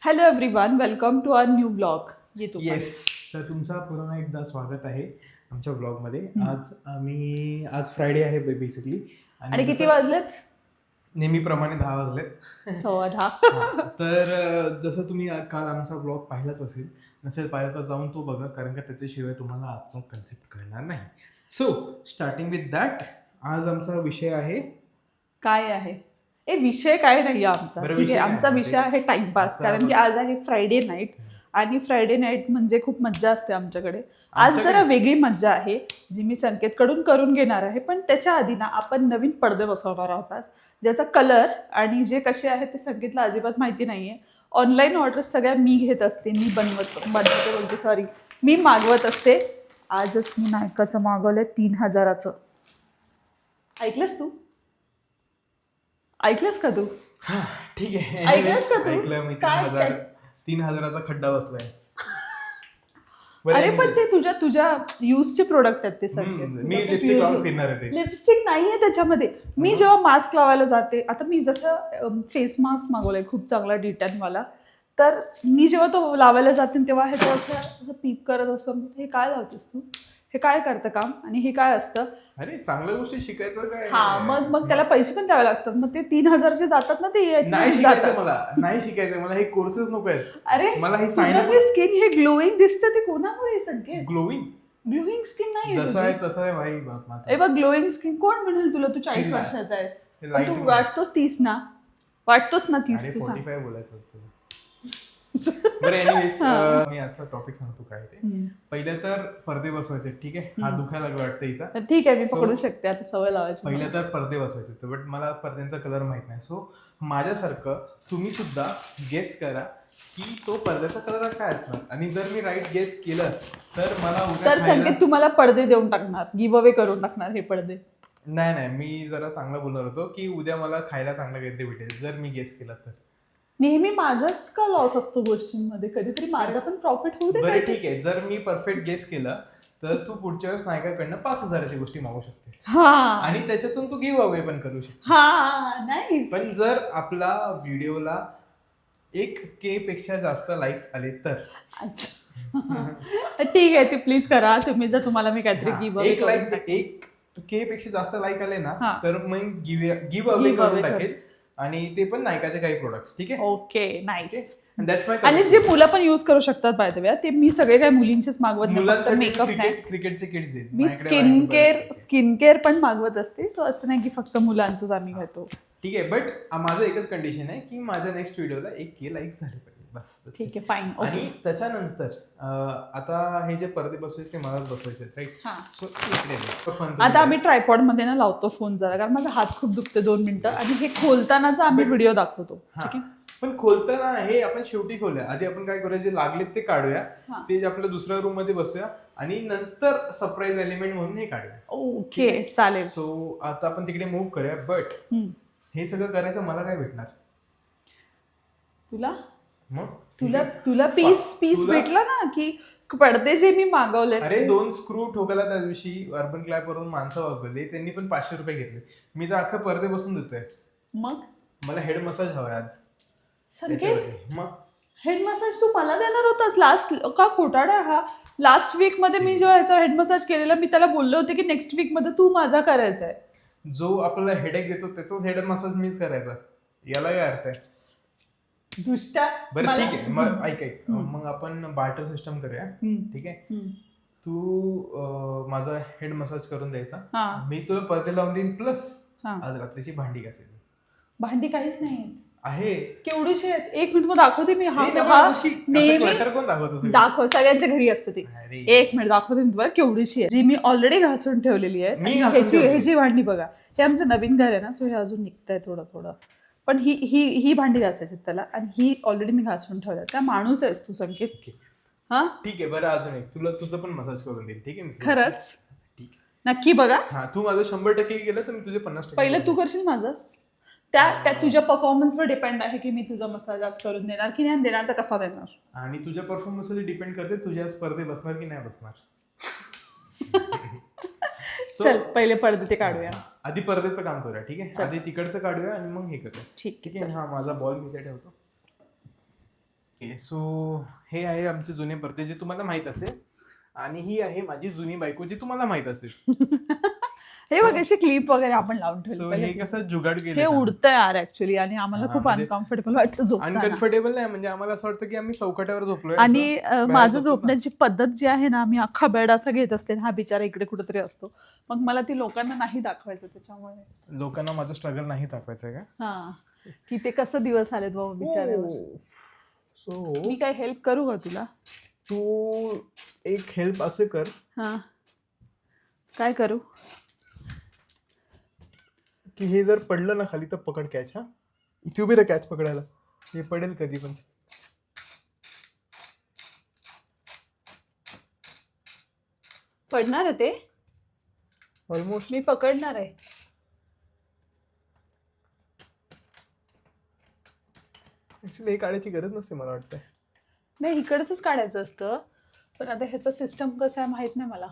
Hello everyone, welcome to our new blog. Yes. तर तुमचा पुन्हा एकदा स्वागत आहे आमच्या ब्लॉगमध्ये. आज फ्रायडे आहे बेसिकली. आणि किती वाजलेत? नेहमीप्रमाणे 10 वाजलेत. 10:15. तर जसं तुम्ही काल आमचा ब्लॉग पाहिलाच असेल, नसेल पाहिला तर जाऊन तो बघा, कारण का त्याच्याशिवाय तुम्हाला आजचा कन्सेप्ट कळणार नाही. सो स्टार्टिंग विथ दॅट, आज आमचा विषय आहे काय आहे? विषय काय नाही आमचा. बरं, ठीक विषय आहे, काय आमचा आहे? विषय आहे टाइमपास. आजचा कारण की आज आहे फ्रायडे नाईट आणि फ्रायडे नाईट म्हणजे खूप मज्जा असते आमच्याकडे. आज जरा वेगळी मज्जा आहे जी मी संकेतकडून करून घेणार आहे. पण त्याच्या आधी ना आपण नवीन पडदे बसवणार आहोत आज, ज्याचा कलर आणि जे कसे आहेत ते संकेतला अजिबात माहिती नाहीये. ऑनलाईन ऑर्डर सगळ्या मी घेत असते, मी मी मागवत असते. आजच मी नायकाचं मागवलंय 3,000चं. ऐकलंस तू? ऐकलंस का तू? ठीक आहे. ऐकलंस का तू? ऐकलं मी. काय? 3,000चा खड्डा बसलाय. अरे पण ते तुझ्या युजचे प्रोडक्ट आहेत ते सगळे. मी लिपस्टिक लावून फिरणार आहे ते. लिपस्टिक नाहीये त्याच्यामध्ये. मी जेव्हा मास्क लावायला जाते, आता मी जसं फेस मास्क मागवलाय खूप चांगला डिटॅनवाला, तर मी जेव्हा तो लावायला जाते तेव्हा हे असं पीप करत असतं, हे काय लावतेस तू, हे काय करतं काम आणि हे काय असतं. अरे चांगल्या गोष्टी शिकायचं काय. हा, मग त्याला पैसे पण द्यावे लागतात. मग ते 3,000चे जातात ना, ते नाही शिकायचं मला हे कोर्सेस नको आहेत. अरे मला हे तुझं स्किन हे ग्लोईंग दिसतं ते कोणामुळे संकेत? ग्लोईंग स्किन नाही जसं आहे तसं आहे भाई बाप माझा. ए बघ, ग्लोईंग स्किन कोण म्हणेल तुला? तू 40 वर्षाचा आहेस, पण तू वाटतोस 30 ना. वाटतोस ना 30. अरे 45 बोलायचं होतं. बरं, एनिवेज मी असा टॉपिक सांगतो काय ते. पहिले तर पडदे बसवायचे. ठीक आहे, हात दुखायला वाटतं हिचा. ठीक आहे, मी पकडू शकते, आता सवय लावायची. पहिले तर पडदे बसवायचे, बट मला पडद्यांचा कलर माहित नाही. सो माझ्यासारखं तुम्ही सुद्धा गेस करा की तो पडद्याचा कलर काय असणार. आणि जर मी राईट गेस केलं तर मला तर संकेत तुम्हाला पडदे देऊन टाकणार, गिव्ह अवे करून टाकणार हे पडदे. नाही, मी जरा चांगला बोलणार होतो की उद्या मला खायला चांगलं काहीतरी भेटेल जर मी गेस केला तर. नेहमी माझाच का लॉस असतो गोष्टींमध्ये? कधीतरी माझा पण प्रॉफिट होऊ दे. बरं ठीक आहे, जर मी परफेक्ट गेस केलं तर तू पुढच्या वेळेस नायकाकडनं 5,000ची गोष्टी मागू शकतेस आणि त्याच्यातून तू गिव्ह अवे पण करू शकतेस. पण जर आपला व्हिडिओला 1K पेक्षा जास्त लाईक्स आले तर. ठीक आहे, ते प्लीज करा तुम्ही. जर तुम्हाला मी काहीतरी गिव्ह अवे 1K पेक्षा जास्त लाईक आले ना तर मग गिव्ह अवे करून टाकेल, आणि ते पण नायकाचे काही प्रोडक्ट्स. ठीक आहे, ओके, नाईस. दॅट्स माय. आणि जे मुलं पण युज करू शकतात बाय द वे. ते मी सगळे काही मुलींचेच मागवत नाही, मेकअप नाही. क्रिकेटचे किट्स देईल मी स्किन केअर पण मागवत असते. सो असं नाही की फक्त मुलांचंच आम्ही घेतो. ठीक आहे, बट माझं एकच कंडिशन आहे की माझ्या नेक्स्ट व्हिडिओला 1K लाईक झाले पाहिजे बस. ठीक आहे, फाईन. आणि त्याच्यानंतर आता हे जे पडदे बसवायचे ते मलाच बसवायचे, राईट? सो आता आम्ही ट्रायपॉड मध्ये ना लावतो फोन जरा, कारण माझा हात खूप दुखते 2 मिनिटं. आणि हे खोलतानाचा आम्ही व्हिडिओ दाखवतो. ठीक आहे, पण खोलताना हे आपण शेवटी खोलूया. आधी आपण काय करूया, जे लागलेत ते काढूया, ते आपल्या दुसऱ्या रूम मध्ये बसूया आणि नंतर सरप्राईज एलिमेंट म्हणून हे काढूया. ओके, चालेल. सो आता आपण तिकडे मूव्ह करूया. बट हे सगळं करायचं मला काय भेटणार? तुला पीस भेटला ना, की पडदे जे मी मागवले. अरे 2 स्क्रू ठोकायला त्या दिवशी अर्बन क्लॅब वरून माणसं वागवली, त्यांनी पण 500 रुपये घेतले. मी तर अख्खे पडदे बसून देतोय. मग मला हेड मसाज हवाय आज. मग हेड मसाज तू मला देणार होतास लास्ट का? खोटाडा हा. लास्ट वीक मध्ये मी जेव्हा ह्याचा हेड मसाज केलेला, मी त्याला बोलले होते की नेक्स्ट वीक मध्ये तू माझा करायचा आहे. जो आपल्याला हेडेक देतो त्याचाच हेड मसाज मीच करायचा, याला काय अर्थ आहे? दुष्टा. बरं ठीक आहे, मग ऐक मग आपण बार्टर सिस्टम करूया. ठीक आहे, तू माझा हेड मसाज करून द्यायचा, मी तुला पडदे लावून देईन, प्लस आज रात्रीची भांडी घासेल. भांडी काहीच नाही आहे, केवढीशी आहेत. 1 मिनिट मग दाखवते मी. दाखव, सगळ्यांच्या घरी असतं ते. 1 मिनिट दाखवते मी तुम्हाला केवढीशी आहे, जी मी ऑलरेडी घासून ठेवलेली आहे. ह्याची भांडी बघा. हे आमचं नवीन घर आहे ना, सो हे अजून निघतंय थोडं थोडं. पण ही भांडी घासायची त्याला, आणि ही ऑलरेडी मी घासून ठेवल्या. काय माणूस आहेस तू संकेत. हा ठीक आहे, बरं अजून एक तुझं पण मसाज करून देईल. ठीक आहे, खरंच? नक्की बघा. हा, तू माझं 100% केलं तर मी तुझे 50%. पहिलं तू करशील माझं. त्या तुझ्या परफॉर्मन्सवर डिपेंड आहे की मी तुझा मसाज आज करून देणार की नाही, देणार तर कसा देणार. आणि तुझ्या परफॉर्मन्सवर डिपेंड करते तुझ्या स्पर्धे बसणार की नाही बसणार. चल पहिले पडदे ते काढूया. आधी पडद्याचं काम करूया. ठीक आहे, आधी तिकडचं काढूया आणि मग हे करूया. ठीक आहे. हा माझा बॉल मी काय ठेवतो. सो हे आहे आमचे जुने पडदे जे तुम्हाला माहित असेल, आणि ही आहे माझी जुनी बायको जी तुम्हाला माहित असेल. हे बघ अशी क्लिप वगैरे आपण लावून सो ठेवली. हे कसं जुगाड हे केलं उडतं यार ऍक्च्युली, आणि आम्हाला खूप म्हणजे अनकम्फर्टेबल वाटतं झोपताना. अनकम्फर्टेबल नाही, म्हणजे आम्हाला असं वाटतं की आम्ही चौकट्यावर झोपलोय. आणि असं माझं झोपतो ना. झोपण्याची पद्धत जी आहे ना, मी अख्खा बेड असा घेत असते, हा बिचारा इकडे कुठेतरी असतो. मग मला ती लोकांना नाही दाखवायचं, त्याच्यामुळे लोकांना माझं स्ट्रगल नाही दाखवायचं का? हा, की ते कसं दिवस आलेत बाबा बिचारे. सो मी काय हेल्प करू का तुला? तू एक हेल्प असं कर हा, काय करू? की हे जर पडलं ना खाली तर पकड कॅच. हा, इथे उभी राहा कॅच पकडायला, हे पडेल कधी पण. पडणार आहे ते, ऑलमोस्ट. मी पकडणार आहे. ऍक्च्युली हे काढायची गरज नसते मला वाटतं. नाही, इकडचंच काढायचं असतं, पण आता ह्याचं सिस्टम कसं आहे माहित नाही मला.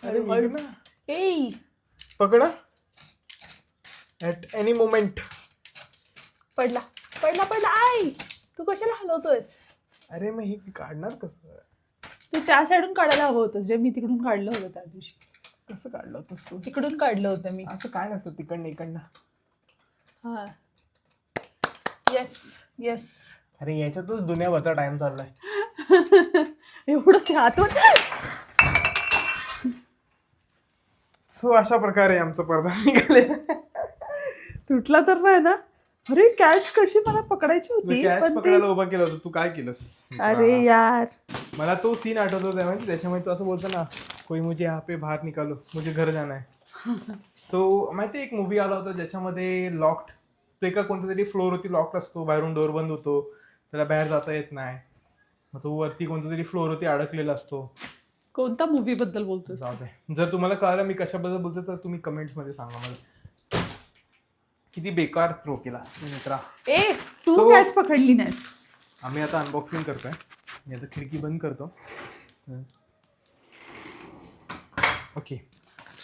अरे निघ ना. ए पकडा ऍट एनी मोमेंट. पडला पडला पडला. आई, तू कशाला हलवतोयस? अरे मग हे काढणार कसं? तू त्या साईडून काढायला हवं होतं, जे मी तिकडून काढलं होतं त्या दिवशी. कसं काढलं होतंस तू? तिकडून काढलं होतं मी. असं काय नसतं तिकडनं इकडनं. हा, येस येस. अरे याच्यातच दुनियाभरचा टाइम चाललाय. एवढं ते आतून. सो अशा प्रकारे आमचा पडदा निघालेला. तुटला तर नाही ना? अरे कॅच कशी मला पकडायची होती, कॅच पण पकडायला उभा केला होता, तू काय केलंस? अरे यार, मला तो सीन आठवतो त्याच्यामध्ये तू असं बोलतो ना, कोई मुझे यहाँ पे बाहर निकालो, मुझे घर जाना है. तो माहिती एक मूवी आला होता ज्याच्यामध्ये लॉक्ड, तो एका कोणत्या तरी फ्लोअर वरती लॉक्ड असतो, बाहेरून डोर बंद होतो, त्याला बाहेर जाता येत नाही, मग तो वरती कोणत्या तरी फ्लोअर वरती अडकलेला असतो. कोणत्या मूवी बद्दल बोलतोय? जाऊ दे, जर तुम्हाला कळलं मी कशाबद्दल बोलतो तर तुम्ही कमेंट्स मध्ये सांगा मला. किती बेकार थ्रो केला मित्रा. ए, तू So- कॅच पकडली नाहीस. आम्ही आता अनबॉक्सिंग करतोय. मी आता खिडकी बंद करतो. ओके,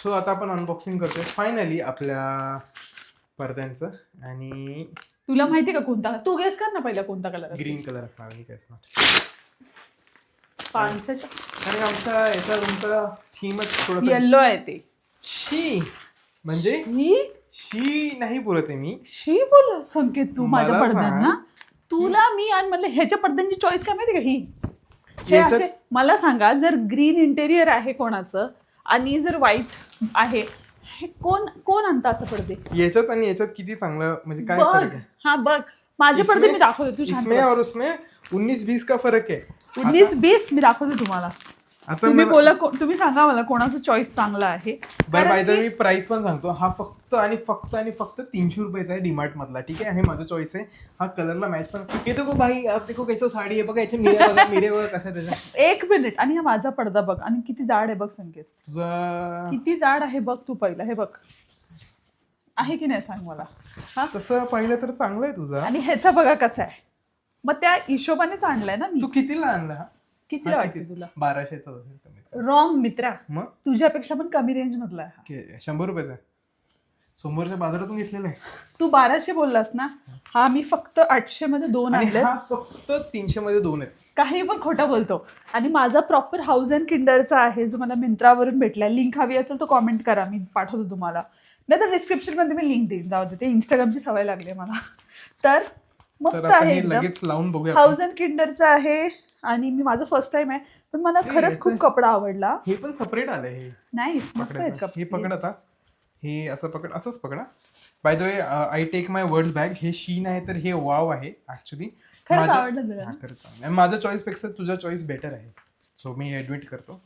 सो आता आपण अनबॉक्सिंग करतोय फायनली आपल्या पडद्यांचं. आणि तुला माहिती का कोणता? तू गेस कर ना पहिला कोणता कलर. ग्रीन कलर असणार आणि काय असणार. पानसट कारण आमचा याचा तुमचा थीमच थोडंसं येल्लो आहे ते. शी, म्हणजे ही शी नाही बोलत आहे मी. शी बोल संकेत तू माझ्या मला पडद्यांना. सांग तुला मी आणि म्हणलं ह्याच्या पडद्यांची चॉईस काय माहिती का? ही हे याच्यात- असे- मला सांगा, जर ग्रीन इंटेरियर आहे कोणाचं आणि जर व्हाईट आहे, हे कोण कोण आणतं असं पडदे? याच्यात आणि याच्यात किती चांगलं, म्हणजे काय बघ, फरक आहे? हा बघ, माझे पडदे मी दाखवते, तू इसमें और उसमें 19-20 का फरक है. 19-20 मी दाखवते तुम्हाला. आता तुम्ही मला- बोला, तुम्ही सांगा मला कोणाचं चॉईस चांगला आहे. बरं, कारण by the key- me price पण सांगतो. हा फक्त आणि फक्त 300 रुपयाचा आहे डीमार्ट मधला. ठीक आहे, हे माझं चॉईस आहे. हा कलरला मॅच पण. हे देखो भाई, आप देखो कैसा साडी आहे बघा, याचे मिरे बघा कशा त्याच्या. एक मिनिट, आणि हा माझा पडदा बघ, आणि किती जाड आहे बघ संकेत. तुझा किती जाड आहे बघ तू पहिला, हे बघ आहे की नाही सांग मला. हा, तसं पाहिलं तर चांगलं आहे तुझा. आणि ह्याचा बघा कसा आहे. मग त्या हिशोबानेच आणलाय ना मी. तू कितीला आणला हा? कितीला वाटते तुला? 1200चा असेल कमीत कमी. रॉंग मित्रा, मग तुझ्यापेक्षा पण कमी रेंज मधला आहे हा. 100 रुपयाचा आहे. सोमवारच्या बाजारातून घेतलेला आहे. तू 1200 बोललास ना, हा मी फक्त 800 मध्ये 2 आणि आणले. हा फक्त 300 मध्ये 2 आहेत. काही पण खोटं बोलतो. आणि माझा प्रॉपर हाऊस अँड किंडरचा आहे, जो मला मिंत्रावरून भेटलाय. लिंक हवी असेल तर कॉमेंट करा, मी पाठवतो तुम्हाला. नाही तर डिस्क्रिप्शन मध्ये मी लिंक देईन. जाऊ दे, ते इंस्टाग्रामची सवय लागली मला. तर मस्त तर आता आहे हे एकदम. लगेच लावून बघूया आपण. हाऊस अँड किंडरचा आहे, आणि मी माझं फर्स्ट टाइम आहे, पण मला खरंच खूप कपडा आवडला. हे पण सेपरेट आलंय. हे नाईस, मस्त आहेत पकडायचं. हे कपडे. पकड आता. हे असं पकड, असंच पकडा. By the way, I take my words back. हे शीन आहे तर हे वाव आहे ऍक्च्युली. खरंच आवडलं तुला ना? खरंच चांगलं आहे. माझ्या चॉईस पेक्षा तुझा चॉईस बेटर आहे. सो मी ऍडमिट करतो.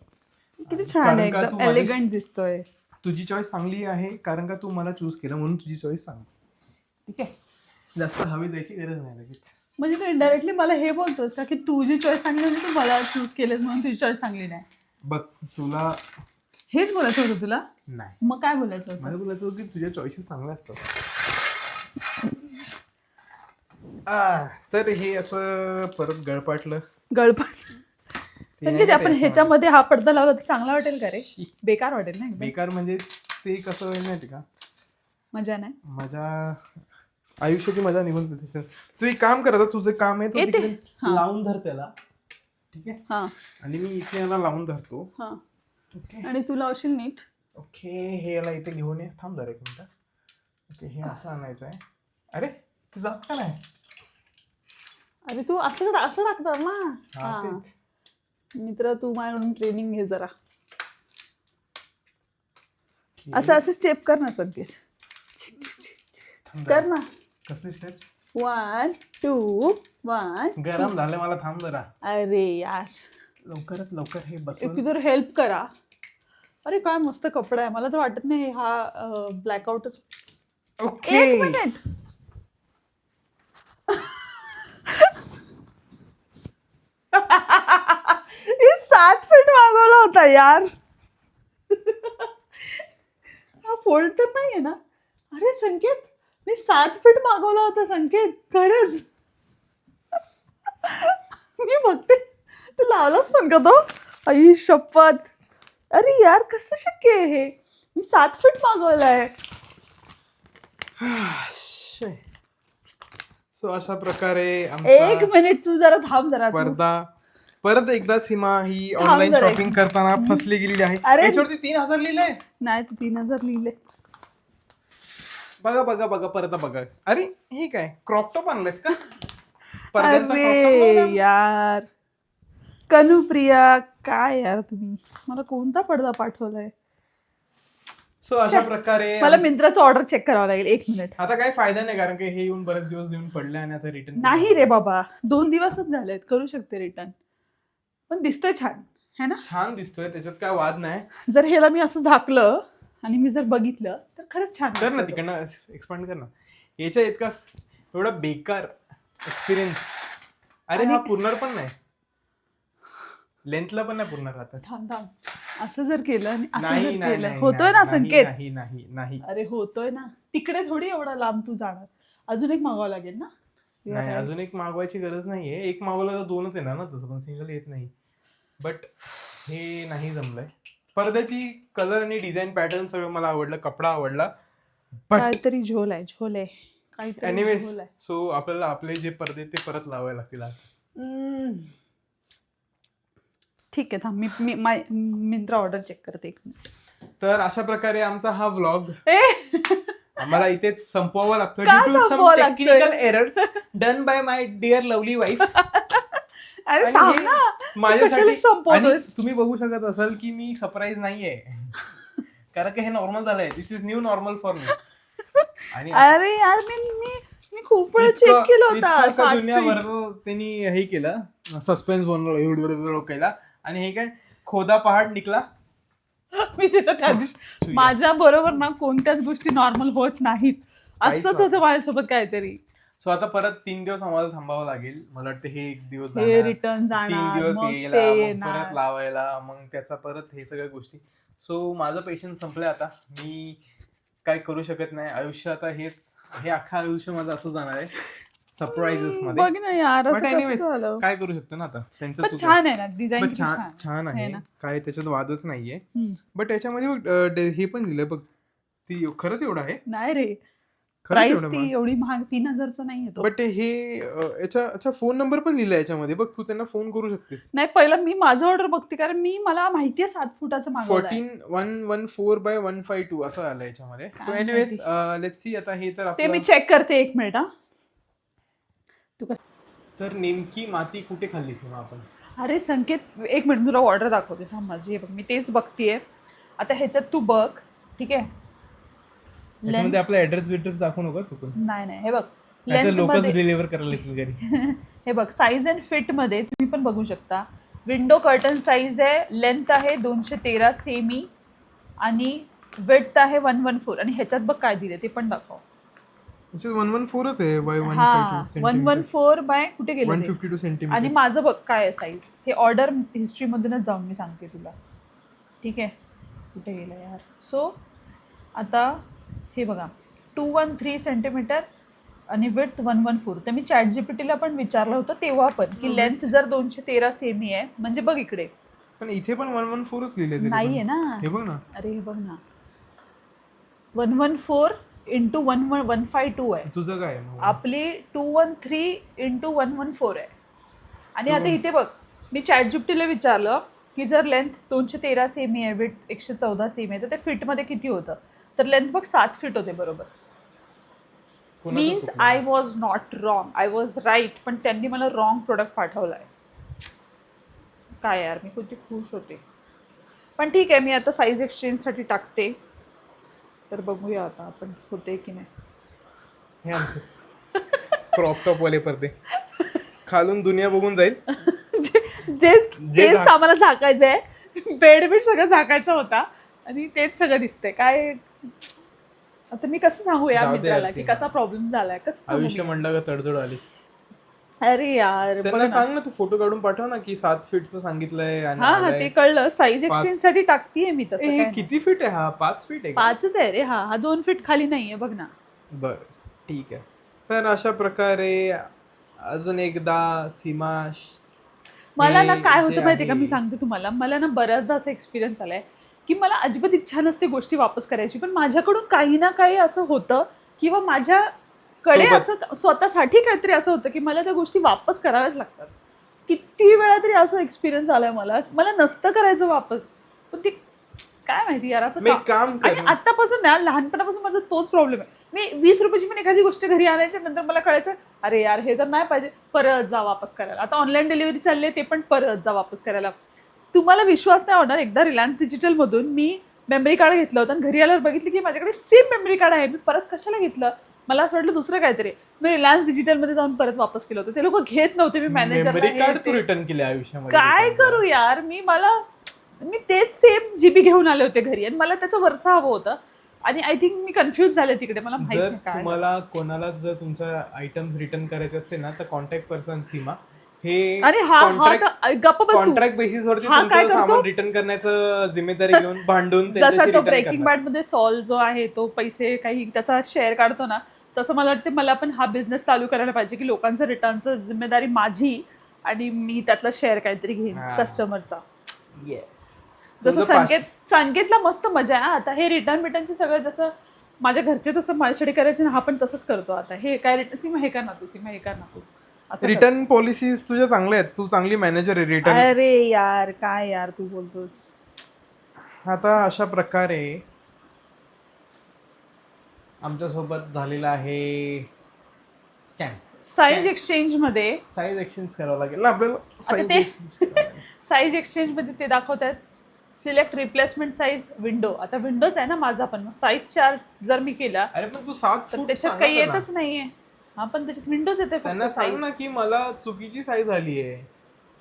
किती छान कारण आहे, का तू एकदम माझी- एलिगंट दिसतोय. तुझी चॉईस चांगली आहे कारण का तू मला चूज केलं म्हणून तुझी चॉईस चांगली. ठीक आहे, जास्त हवी द्यायची गरज नाही लगेच. म्हणजे तू इनडायरेक्टली मला हे बोलतोस का की तुझी चॉईस चांगली म्हणजे तू मला चूज केलंस म्हणून तुझी चॉईस चांगली नाही? बघ, तुला हेच बोलायचं होतं तुला? नाही, मग काय बोलायचं होतं? मला बोलायचं होतं की तुझ्या चॉईसेस चांगल्या असतात. तर हे असं परत गळपाटलं. गळपण. ते नाही संकेत, का आपण त्याच्यामध्ये? ह्याच्यामध्ये हा पडदा लावला तर चांगला वाटेल का रे? बेकार वाटेल ना एकदम. बेकार म्हणजे ते कसं होईल माहिती का? मजा नाही. माझ्या आयुष्याची मजा निघून जाते. तू एक काम कर, आता तुझं काम आहे तू येते. तिकडे लावून धर त्याला, ठीक आहे, हा आणि मी इथे याला लावून धरतो. हा. ओके आणि तू लावशील नीट. ओके, हे याला इथे घेऊन ये, थांब जरा एक मिनिट. ओके, हे असं आणायचं आहे. अरे तू जात का नाही? अरे तू असं टाकणार ना. हा, हा. तेच. मित्र तू माझ्याकडून ट्रेनिंग घे जरा. असं स्टेप कर ना संकेत, थांब कर जरा. ना. कसले स्टेप्स? 1 2 1. गरम झालं मला, थांब जरा. अरे यार, लवकरात लवकर हे बस. किती हेल्प करा. अरे काय मस्त कपडा आहे. मला तर वाटत नाही हा ब्लॅकआउटच. ओके. एक मिनिट. हे 7 फीट मागवला होता यार. हा फोल्ड तर नाहीये ना? अरे संकेत, मी 7 फीट मागवला होता संकेत, खरंच. मी बघते तू लावलास पण का तो? आई शपथ. अरे यार कसं शक्य आहे हे? मी 7 फीट मागवलाय. सो अशा प्रकारे एक मिनिट तू जरा थांब जरा तू. पडदा परत एकदा सीमा ही थांब ऑनलाईन जरा. शॉपिंग करताना फसली गेलेली आहे. अरे. याच्यावरती 3000 लिहिलंय. नाही तू 3000 लिहिले. बघा बघा बघा, परत बघा. अरे हे काय क्रॉप टॉप आणलायस का? पडद्याचा crop top अरे बघा. यार कनुप्रिया, काय यार तुम्ही मला कोणता पडदा पाठवलाय? सो अशा प्रकारे मला मिंत्राचं ऑर्डर चेक करावं लागेल. 1 मिनिट. आता काही फायदा नाही, कारण की हे येऊन बरेच दिवस येऊन पडले आणि आता रिटर्न नाही रे बाबा, 2 दिवसच झालेत, करू शकते रिटर्न. पण दिसतोय छान है ना? छान दिसतोय, त्याच्यात काय वाद नाही. जर ह्याला मी असं झाकलं आणि मी जर बघितलं तर खरंच छान कर ना वाटतं. तिकडनं एक्सपांड कर ना. याच्या इतका एवढा बेकार एक्सपिरियन्स. अरे हा पूर्ण पण नाही, लेंथला पण नाही पूर्ण राहतात. थांब थांब, असं जर केलं आणि असं नाही जर नाही केलं नाही, होतोय ना नाही, संकेत? नाही नाही नाही अरे होतोय ना. तिकडे थोडी एवढा लांब तू जाणार. अजून एक मागवावं लागेल ना. नाही, अजून एक मागवायची गरज नाहीये. एक मागवलं तर 2च येणार ना, तसं पण सिंगल येत नाही. बट हे नाही जमलंय. पडद्याची कलर आणि डिझाईन पॅटर्न सगळं मला आवडलं, कपडा आवडला. बट काहीतरी झोल आहे काहीतरी एनिवेज, झोल आहे. सो आपल्याला आपले जे पडदे ते परत लावायला लागतील आता. ठीक आहे थांब, मी मिंत्रा ऑर्डर चेक करते 1 मिनिट. तर अशा प्रकारे आमचा हा व्लॉग ए आम्हाला इथेच संपवावा लागतोय. का ड्यू टू सम संपवावा लागतोय? Technical errors done by my dear lovely wife. अरे थांब ना, तू माझ्यासाठी. कशाला आणि संपवतोयस? तुम्ही बघू शकत असाल की मी सरप्राईज नाहीये, कारण की हे नॉर्मल झालंय. This is new normal for me. आणि अरे यार मी खूप वेळा चेक केलं होता. 7 दुनियाभर feet. त्यांनी हे केलं, सस्पेन्स बनवलं केला, आणि हे काय खोदा पहाड निकला. मी तिथं त्या दिवशी माझ्या बरोबर ना कोणत्याच गोष्टी नॉर्मल होत नाहीत. असंच होतं माझ्यासोबत काहीतरी. सो आता परत 3 दिवस आम्हाला थांबावं लागेल. मला वाटतं हे 1 दिवस हे जाणार, रिटर्न 3 जाणार, दिवस मग यायला, ते मग येणार. परत लावायला, मग त्याचा परत हे सगळ्या गोष्टी. सो माझं पेशन्स संपलंय आता. मी काय करू शकत नाही. आयुष्य आता हे अख्खं आयुष्य माझं असं जाणार आहे सरप्राईजेस मध्ये. बघ ना यार, असं बट कसं एनिवेज झालं? काय करू शकतो ना आता, त्यांचं पण चूक छान आहे ना डिझाईन. आहे. छान छान आहे, ना? काय त्याच्यात वादच नाहीये. बट याच्यामध्ये हे पण दिलंय बघ, ती खरंच एवढं आहे. नाही रे, खरंच प्राइस एवढं ती एवढी महाग 3000चा नाही येतो. बट हे याचा फोन नंबर पण लिहिलाय याच्यामध्ये बघ, तू त्यांना फोन करू शकतेस. नाही पहिलं मी माझं ऑर्डर बघते, कारण मला माहितीये 7 फुटाचं मागवलंय. 14114/152 असं आलं याच्यामध्ये. So anyways let's see. आता हे तर ते मी आपलं, चेक करते 1 मिनिट. हा तर नेमकी माती कुठे खाल्लीस मग आपण? अरे संकेत 1 मिनिट, तुला ऑर्डर दाखवते थांब माझी. हे बघ मी तेच बघतीये आता. ह्याच्यात तू बघ, ठीक आहे. याच्यामध्ये आपला ऍड्रेस बिड्रेस दाखवू नका चुकून. नाही हे बघ लोकच लेंथ डिलिव्हर करायला येतील घरी. हे बघ साईज अँड फिट मध्ये तुम्ही पण बघू शकता. विंडो कर्टन साईज आहे, लेंथ आहे 213 सेमी आणि विड्थ आहे 114. आणि ह्याच्यात बघ काय दिले ते पण दाखव. 114च आहे बाय 114 बाय कुठे गेले 152 सेंटीमीटर. आणि माझं बघ काय आहे साईज. हे ऑर्डर हिस्ट्री मधूनच जाऊन मी सांगते तुला, ठीक आहे. कुठे गेलं यार. सो आता हे बघा 213 सेंटीमीटर आणि विड्थ 114. तर मी ChatGPT पण विचारलं होतं तेव्हा पण की लेंथ जर 213 सेमी आहे म्हणजे बघ इकडे. पण इथे पण 114च लिहिलंय. नाहीये ना. हे बघ ना. अरे हे बघ ना 114 ×1152 आहे. तुझं काय आहे? आपली 213 × 114 आहे. आणि आता इथे बघ, मी ChatGPTला विचारलं की जर लेंथ 213 सेमी आहे, विड्थ 114 सेमी आहे, तर ते फिटमध्ये किती होतं? तर लेंथ बघ 7 फीट होते बरोबर. Means I was not wrong, I was right, पण त्यांनी मला रॉंग प्रोडक्ट पाठवलाय. काय यार, मी खूप खुश होते. पण ठीक आहे, मी आता साईज एक्सचेंजसाठी टाकते, तर बघूया आता आपण होते की नाही. हे आमचं क्रॉप टॉप वाले पडदे खालून दुनिया बघून जाईल. जे आम्हाला झाकायचं आहे, बेड सगळं झाकायचं होता आणि तेच सगळं दिसतंय. काय आता मी कसं सांगू या मित्राला की कसा प्रॉब्लेम झालाय, कसं आयुष्य म्हणलं का तडजोड आली. अरे यार, त्यांना सांग ना, तू फोटो काढून पाठव ना की 7 फीटचं सांगितलंय. हा ते कळलं, साईज एक्सचेंज साठी टाकतीये मी. तसं किती फीट आहे हा? 5 फीट आहे? 5च आहे रे. हा 2 फीट खाली नाहीये बघ ना. बर, ठीक आहे. तर अशा प्रकारे अजून एकदा सीमा, मला ना काय होतं माहितीये का, मी सांगते तुम्हाला, मला ना बऱ्याचदा असा एक्सपिरियन्स आलाय की मला अजिबात इच्छा नसते गोष्टी वापस करायची, पण माझ्याकडून काही ना काही असं होतं किंवा माझ्याकडे असं स्वतःसाठी काहीतरी असं होतं की मला त्या गोष्टी वापस कराव्याच लागतात. किती वेळा तरी असं एक्सपिरियन्स आलाय मला नसतं करायचं वापस, पण ते काय माहिती यार असं काम. आणि आतापासून ना, लहानपणापासून माझा तोच प्रॉब्लेम आहे. मी 20 रुपयाची पण एखादी गोष्ट घरी आणायच्या नंतर मला कळायचं, अरे यार हे तर नाही पाहिजे, परत जा वापस करायला. आता ऑनलाईन डिलिव्हरी चालली आहे, ते पण परत जा वापस करायला. तुम्हाला विश्वास नाही होणार, एकदा रिलायन्स डिजिटलमधून मी मेमरी कार्ड घेतलं होतं आणि घरी आल्यावर बघितलं की माझ्याकडे सेम मेमरी कार्ड आहे. मी परत कशाला घेतलं, मला असं वाटलं दुसरं काहीतरी. मी रिलायन्स डिजिटलमध्ये जाऊन परत वापस केलं होतं. ते लोक घेत नव्हते. मी मॅनेजर रिटर्न केले आयुष्यामध्ये. काय करू यार, मी तेच सेम जीबी घेऊन आले होते घरी आणि मला त्याचं वरचं हवं होतं. आणि आय थिंक मी कन्फ्युज झाले तिकडे. मला माहिती नाही काय. तुम्हाला कोणाला जर तुमचा आयटम्स रिटर्न करायचे असते ना, तर कॉन्टॅक्ट पर्सन सीमा हे कॉन्ट्रॅक्ट बेसिस वरती तुमचं सामान रिटर्न करण्याचं जिम्मेदारी घेऊन भांडून. जसा तो ब्रेकिंग बॅड मध्ये सॉल जो आहे तो पैसे काही त्याचा शेअर काढतो ना, तसं मला वाटतं मला पण हा बिझनेस चालू करायला पाहिजे की लोकांचं रिटर्नचं जिम्मेदारी माझी आणि मी त्यातला शेअर काहीतरी घेईन कस्टमरचा. जसं संकेतला मस्त मजा आहे. आता हे रिटर्नचे सगळं जसं माझ्या घरचे तसं माझ्यासाठी करायचे ना, हा पण तसंच करतो. आता हे काय रिटर्न, सीमा हे कर ना तू, सीमा हे कर ना तू. रिटर्न पॉलिसीज तुझ्या चांगल्या आहेत, तू चांगली मॅनेजर आहे रिटर्न. अरे यार काय यार तू बोलतोस. आता अशा प्रकारे आमच्यासोबत झालेला आहे स्कॅम. साईज एक्सचेंज मध्ये साईज एक्सचेंज करावं लागेल ना आपल्याला. साईज एक्सचेंज मध्ये ते दाखवतात सिलेक्ट रिप्लेसमेंट साईज विंडो. आता विंडोज आहे ना माझा, पण साईज चार्ट जर मी केला, अरे पण तू 7 फूट त्याच्यात काही येतच नाहीये. हा पण त्याच्यात विंडोज येते. त्यांना सांग ना की मला चुकीची साईज आली आहे,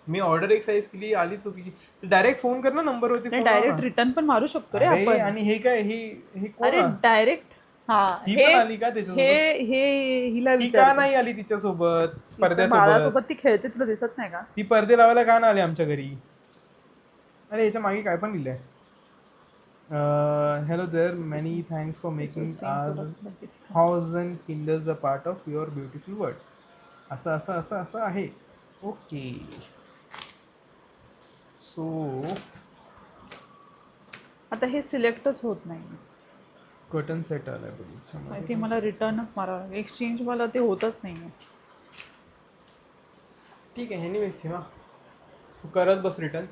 मी ऑर्डर एक साईज केली, आली चुकीची. डायरेक्ट फोन कर ना नंबरवरती. डायरेक्ट रिटर्न पण मारू शकतो रे आपण. आणि हे काय हे अरे डायरेक्ट ही पण आली का त्याच्यासोबत? हिला का नाही आली तिच्यासोबत? पडद्यासोबत ती खेळते, तुला दिसत नाही का? ती पडदे लावायला का नाही आली आमच्या घरी? अरे याच्या मागे काय पण लिहिलंय, hello there, many thanks for making our house and kindles a part of your beautiful world. असं आहे. ओके, सो आता हे सिलेक्टच होत नाही. कर्टन सेट आलाय बघ, ते मला रिटर्नच मारावं लागेल. एक्सचेंज मला ते होतच नाही. ठीक आहे, एनिवे सीमा तू करत बस रिटर्न,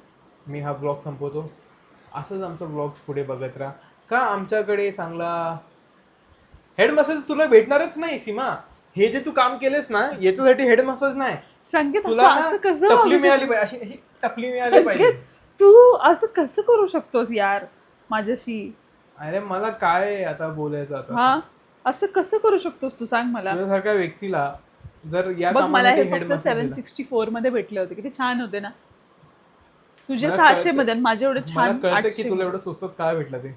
मी हा ब्लॉग संपवतो. असंच आमचा ब्लॉग्स पुढे बघत राहा. का आमच्याकडे चांगला हेड मसाज तुला भेटणारच नाही सीमा. हे जे तू काम केलेस ना, याच्यासाठी हेड मसाज नाही. संकेत तुला असं कसं टपली मिळाली पाहिजे, अशी टपली मिळाली पाहिजे. तू असं कसं करू शकतोस यार माझ्याशी? अरे मला काय आता बोलायचं आता. हा असं कसं करू शकतोस तू, सांग मला. तुझ्यासारख्या व्यक्तीला जर या मला हे फक्त 764 मध्ये भेटले होते, किती छान होते ना. तुझे 600 मध्ये माझे एवढे छान. की तुला एवढं स्वस्तात काय भेटलं ते.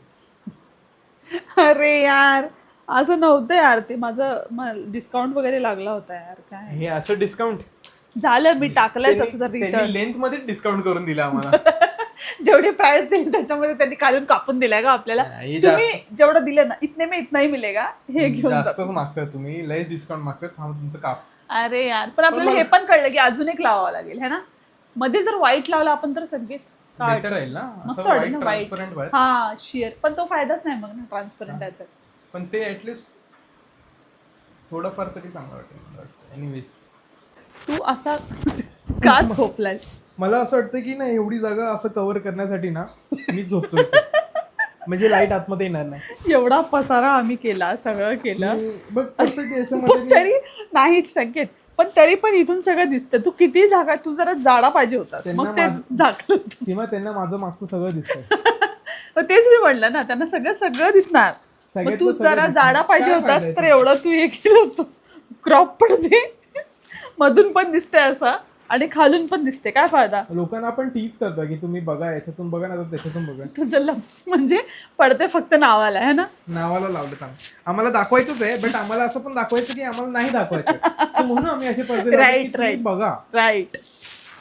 अरे यार असं नव्हतं यार, ते माझं डिस्काउंट वगैरे लागला होता यार. काय हे असं डिस्काउंट झालं, मी टाकलंय तसं तर रिटर्न. लेंथ मध्ये डिस्काउंट करून दिला आम्हाला. जेवढे प्राइस दिले त्याच्यामध्ये त्यांनी काढून कापून दिलाय का आपल्याला. तुम्ही जेवढं दिलं ना, इतने में इतना ही मिलेगा. हे घेऊन जास्तच मागताय तुम्ही, लय डिस्काउंट मागताय. थांब तुमचं काप. अरे यार पण आपल्याला हे पण कळलं की अजून एक लावावं लागेल है ना. मध्ये जर व्हाईट लावला आपण तर संकेत बेटर राहील ना. मस्त वाटेल ना ट्रान्सपरंट. हा शिअर, पण तो फायदाच नाही मग ना ट्रान्सपरंट आहे तर. पण ते ऍटलीस्ट थोडंफार तरी चांगलं वाटेल मला वाटतं. एनिवेज तू असा का झोपलायस? मला असं वाटतं की ना एवढी जागा असं कव्हर करण्यासाठी ना मी झोपतोय इथे. म्हणजे लाईट आतमध्ये येणार नाही. एवढा पसारा आम्ही केला, सगळं केलं, बघ perfect पण याच्यामध्ये तरी नाही संकेत, पण तरी पण इथून सगळं दिसतं. तू किती जागा, तू जरा जाडा पाहिजे होतास, त्यांना मग ते माझं- झाकलंस. सीमा त्यांना माझं मागचं सगळं दिसतंय. मग तेच मी म्हणलं ना, त्यांना सगळं दिसणार. मग सगळ्यातलं तू सगळं जरा दिसणार. जाडा पाहिजे काय होतास, फायदा तर आहे एवढं तू हे केलं होतंस. क्रॉप पडते मधून पण दिसते असा आणि खालून पण दिसते. काय फायदा? लोकांना आपण टीच करतो की तुम्ही बघा, याच्यातून बघा ना, तर त्याच्यातून बघा. तुझं म्हणजे पडते फक्त नावाला आहे ना. नावाला लावलं चांगलं. आम्हाला दाखवायचंच आहे, बट आम्हाला असं पण दाखवायचं की आम्हाला नाही दाखवायचं. So म्हणून आम्ही असे पडदे लावले की Right, तुम्ही right. बघा, राईट.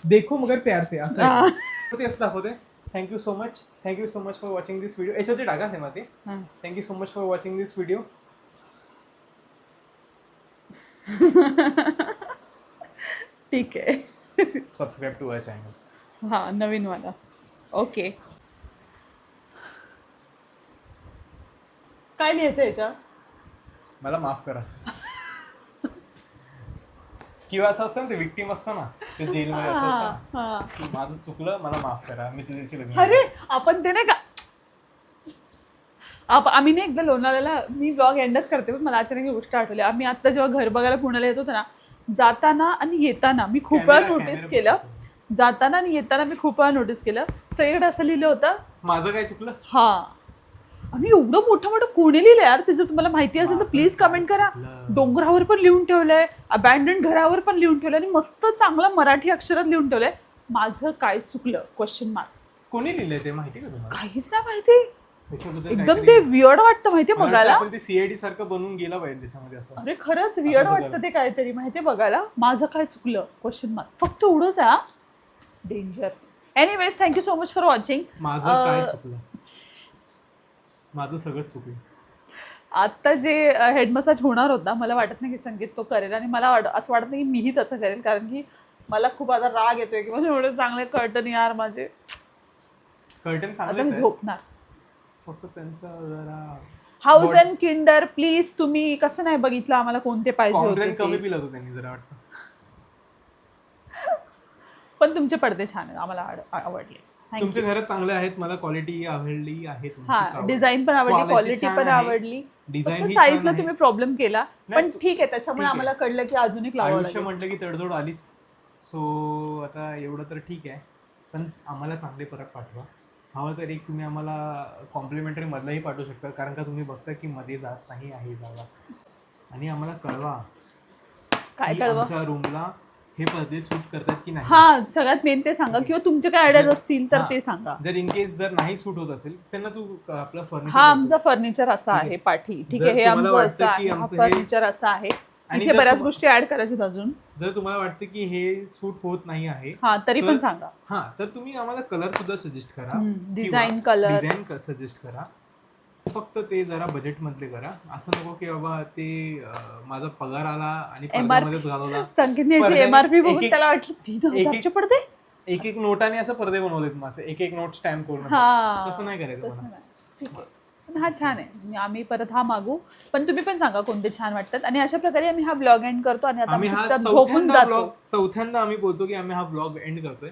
देखो मगर प्यार से, असं आहे. तर ते असं दाखवते. Thank you so much for watching this video. याच्यावरती टाका सेमा ते. Thank you so much for watching this video. ठीक आहे. Subscribe to our channel. हा, नवीन वाला. ओके, काय लिहायचं याच्यावर? मला माफ करा. किंवा असं असतं ना, ते विक्टीम असतं ना, ते जेलमध्ये असं असतं ना, की माझं चुकलं, मला माफ करा, मी तुझ्याशी लग्न अरे आपण ते नाही का, आम्ही नाही एकदा लोणावळ्याला, मी व्लॉग एंडच करते पण मला अचानक ही गोष्ट आठवली. आम्ही आता जेव्हा घर बघायला पुण्याला येत होतो ना, जाताना आणि येताना मी खूप वेळा नोटीस केलं, जाताना आणि येताना मी खूप वेळा नोटीस केलं, सगळीकडे असं लिहिलं होतं, माझं काय चुकलं. हा. आणि एवढं मोठं मोठं कोणी लिहिलं यार, ते जर तुम्हाला माहिती असेल तर प्लीज कमेंट करा. डोंगरावर पण लिहून ठेवलंय, अबॅन्डन्ड घरावर पण लिहून ठेवलंय, आणि मस्त चांगलं मराठी अक्षरात लिहून ठेवलंय, माझं काय चुकलं क्वेश्चन मार्क. कोणी लिहिलंय ते माहिती का तुम्हाला? काहीच नाही माहिती. त्याच्याबद्दल एकदम काहीतरी- ते वियर्ड वाटतं माहितीये मला वाटतं बघायला. आपण ते सीआयडी सारखं बनवून गेला पाहिजे त्याच्यामध्ये असं. अरे खरंच वियर्ड असं वाटतं ते काहीतरी माहितीये बघायला. माझं काय चुकलं क्वेश्चन मार्क, फक्त एवढंच आहे. Danger. Anyways, thank you so much for watching. माझं काय चुकलं? माझं सगळं चुकलं. आता जे हेड मसाज होणार होता, मला वाटत नाही की संगीत तो करेल, आणि मला असं वाटत नाही की मीही त्याचं करेल, कारण की मला खूप आता राग येतोय की म्हणजे एवढे चांगले कर्टन यार माझे. कर्टन आता चांगलेच मी आहे, झोपणार. फक्त त्यांचं जरा हाऊस अँड किंडर प्लीज, तुम्ही कसं नाही बघितलं, आम्हाला कोणते पाहिजे कॉम्प्लेन होते कमी ते. पिलं होतं त्यांनी जरा वाटतं. पण तुमचे पडदे छान आहेत, आम्हाला आवडले. तुमचे घरात चांगले आहेत, मला क्वालिटी आवडली आहे तुमची. हा, डिझाईन पण आवडली, क्वालिटी पण आवडली. डिझाईन ही साईजला छान तुम्ही प्रॉब्लेम केला, पण ठीक आहे, त्याच्यामुळे ठीक आहे. आम्हाला कळलं की अजून एक लावावं आयुष्य लागेल. म्हटलं की तडजोड आलीच. सो आता एवढं तर ठीक आहे, पण आम्हाला चांगले परत पाठवा. हवं तर एक तुम्ही आम्हाला कॉम्प्लिमेंटरी मधलाही पाठवू शकता, कारण का तुम्ही बघता की मध्ये जात नाही आहे जागा. आणि आम्हाला कळवा काय की कळवा? आमच्या रूमला हे पडदे सूट करतात की नाही. हा, सगळ्यात मेन ते सांगा, किंवा तुमचे काय आयडियाज असतील तर ते सांगा. जर इन केस जर नाही सूट होत असेल त्यांना तू आपलं फर्निचर. हा, आमचा फर्निचर असा आहे पाठी, ठीक आहे, हे आमचं असं आहे, हा फर्निचर असं आहे. आणि इथे जर बऱ्याच गोष्टी ऍड करायच्यात अजून. जर तुम्हाला वाटतं की हे सूट होत नाही आहे, हा, तरी पण तर- सांगा. हा, तर तुम्ही आम्हाला कलर सुद्धा सजेस्ट करा, डिझाईन, कलर. डिझाईन सजेस्ट करा. फक्त ते जरा बजेट मधले करा. असं नको की बाबा ते माझा पगार आला आणि पडद्यामध्येच घालवला. संकेतने पडद्याने MRP बघून एक- त्याला वाटलं 3000चे पडदे. एक एक नोटाने असं पडदे बनवलेत मग, एक एक नोट स्टॅम्प करून. हा, तसं नाही करायचं तसं मला. नाही. ठीक आहे. पण हा छान आहे, आम्ही परत हा मागू. पण तुम्ही पण सांगा कोणते छान वाटतात. आणि अशा प्रकारे आम्ही हा ब्लॉग एंड करतो, आणि आता आम्ही हा चुपचाप झोपून जातो. चौथ्यांदा आम्ही बोलतो की आम्ही हा ब्लॉग एंड करतोय.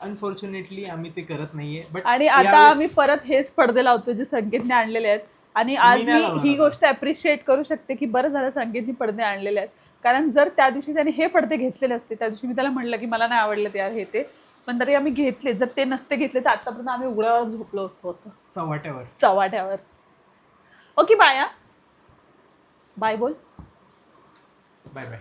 अनफॉर्च्युनेटली आम्ही ते करत नाहीये. बट आणि आता आम्ही परत हेच पडदे लावतो जे संकेतने आणलेले आहेत. आणि आज नाही मी लावणार ही आता. गोष्ट अप्रिशिएट करू शकते की बरं झालं संकेतने पडदे आणलेले आहेत. कारण जर त्या दिवशी त्याने हे पडदे घेतलेले असते, त्या दिवशी मी त्याला म्हटलं की मला नाही आवडले यार हे ते, पण तरी आम्ही घेतले. जर ते नसते घेतले तर आतापर्यंत आम्ही उघड्यावर झोपलो असतो, असं चव्हाट्यावर. Okay, bye. बाय बोल. Bye bye.